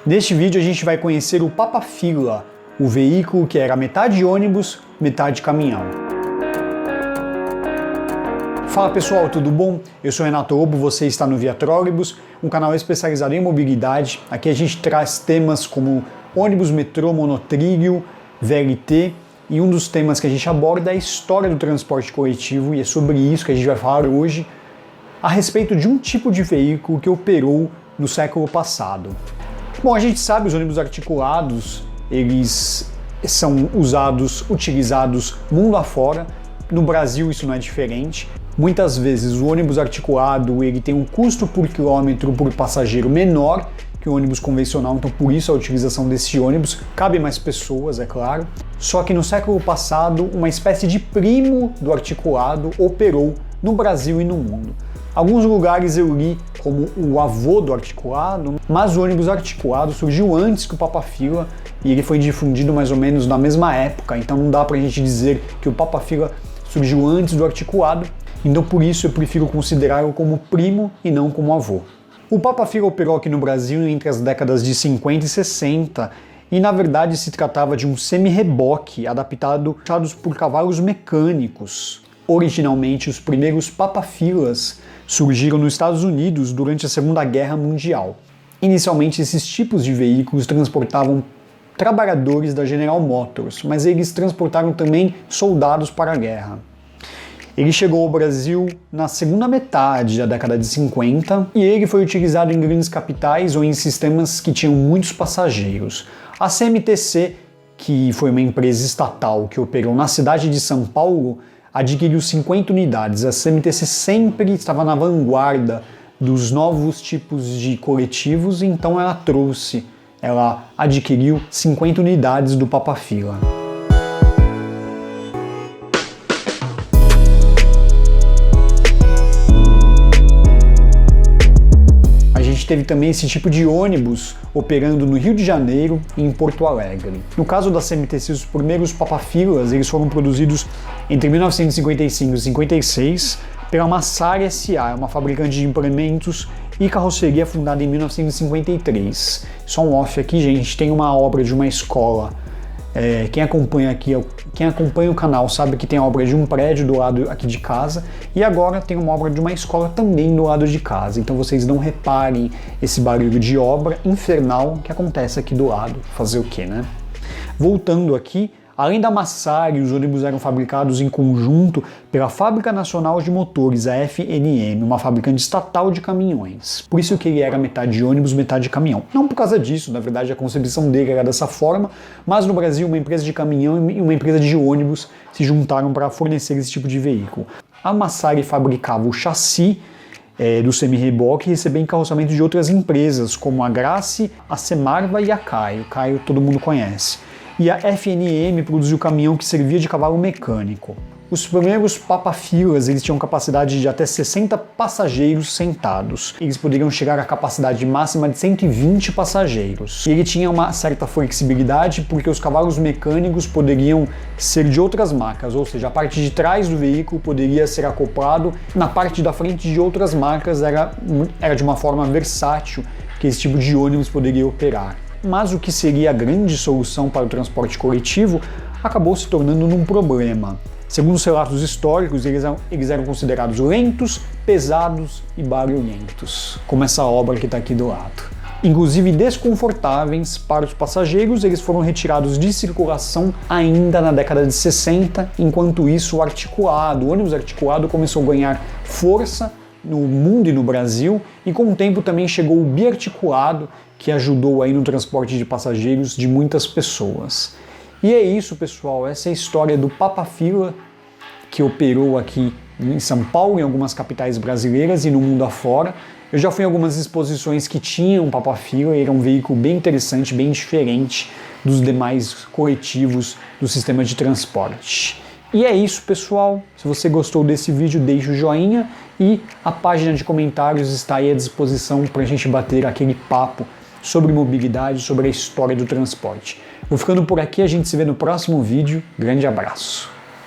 Neste vídeo a gente vai conhecer o Papa-Fila, o veículo que era metade ônibus, metade caminhão. Fala pessoal, tudo bom? Eu sou Renato Lobo, você está no Via Trolebus, um canal especializado em mobilidade. Aqui a gente traz temas como ônibus, metrô, monotrilho, VLT, e um dos temas que a gente aborda é a história do transporte coletivo, e é sobre isso que a gente vai falar hoje, a respeito de um tipo de veículo que operou no século passado. Bom, a gente sabe, os ônibus articulados, eles são utilizados mundo afora. No Brasil isso não é diferente. Muitas vezes o ônibus articulado ele tem um custo por quilômetro por passageiro menor que o ônibus convencional, então por isso a utilização desse ônibus. Cabe mais pessoas, é claro. Só que no século passado, uma espécie de primo do articulado operou no Brasil e no mundo. Alguns lugares eu li como o avô do articulado, mas o ônibus articulado surgiu antes que o Papa-Fila e ele foi difundido mais ou menos na mesma época, então não dá pra gente dizer que o Papa-Fila surgiu antes do articulado, então por isso eu prefiro considerá-lo como primo e não como avô. O Papa-Fila operou aqui no Brasil entre as décadas de 50 e 60 e na verdade se tratava de um semi-reboque adaptado por cavalos mecânicos. Originalmente os primeiros Papa-Filas surgiram nos Estados Unidos durante a Segunda Guerra Mundial. Inicialmente esses tipos de veículos transportavam trabalhadores da General Motors, mas eles transportaram também soldados para a guerra. Ele chegou ao Brasil na segunda metade da década de 50 e ele foi utilizado em grandes capitais ou em sistemas que tinham muitos passageiros. A CMTC, que foi uma empresa estatal que operou na cidade de São Paulo, adquiriu 50 unidades. A CMTC sempre estava na vanguarda dos novos tipos de coletivos, então ela adquiriu 50 unidades do Papa-Fila. Teve também esse tipo de ônibus operando no Rio de Janeiro e em Porto Alegre. No caso da CMTC, os primeiros Papa-Filas eles foram produzidos entre 1955 e 56 pela Massari S.A., uma fabricante de implementos e carroceria fundada em 1953. Só um off aqui, gente, tem uma obra de uma escola. Quem acompanha o canal sabe que tem a obra de um prédio do lado aqui de casa e agora tem uma obra de uma escola também do lado de casa. Então vocês não reparem esse barulho de obra infernal que acontece aqui do lado. Fazer o quê, né? Voltando aqui, além da Massari, os ônibus eram fabricados em conjunto pela Fábrica Nacional de Motores, a FNM, uma fabricante estatal de caminhões. Por isso que ele era metade ônibus, metade caminhão. Não por causa disso, na verdade a concepção dele era dessa forma, mas no Brasil uma empresa de caminhão e uma empresa de ônibus se juntaram para fornecer esse tipo de veículo. A Massari fabricava o chassi do semi-reboque e recebia encarroçamento de outras empresas, como a Grace, a Semarva e a Caio. Caio todo mundo conhece. E a FNM produziu o caminhão que servia de cavalo mecânico. Os primeiros Papa-Filas eles tinham capacidade de até 60 passageiros sentados. Eles poderiam chegar à capacidade máxima de 120 passageiros. E ele tinha uma certa flexibilidade porque os cavalos mecânicos poderiam ser de outras marcas, ou seja, a parte de trás do veículo poderia ser acoplado na parte da frente de outras marcas, era de uma forma versátil que esse tipo de ônibus poderia operar. Mas o que seria a grande solução para o transporte coletivo acabou se tornando um problema. Segundo os relatos históricos, eles eram considerados lentos, pesados e barulhentos, como essa obra que está aqui do lado. Inclusive desconfortáveis para os passageiros, eles foram retirados de circulação ainda na década de 60, enquanto isso o ônibus articulado começou a ganhar força no mundo e no Brasil, e com o tempo também chegou o biarticulado, que ajudou aí no transporte de passageiros de muitas pessoas. E é isso, pessoal, essa é a história do Papa-Fila, que operou aqui em São Paulo, em algumas capitais brasileiras e no mundo afora. Eu já fui em algumas exposições que tinham Papa-Fila, era um veículo bem interessante, bem diferente dos demais coletivos do sistema de transporte. E é isso, pessoal. Se você gostou desse vídeo, deixe o joinha e a página de comentários está aí à disposição para a gente bater aquele papo sobre mobilidade, sobre a história do transporte. Vou ficando por aqui, a gente se vê no próximo vídeo. Grande abraço!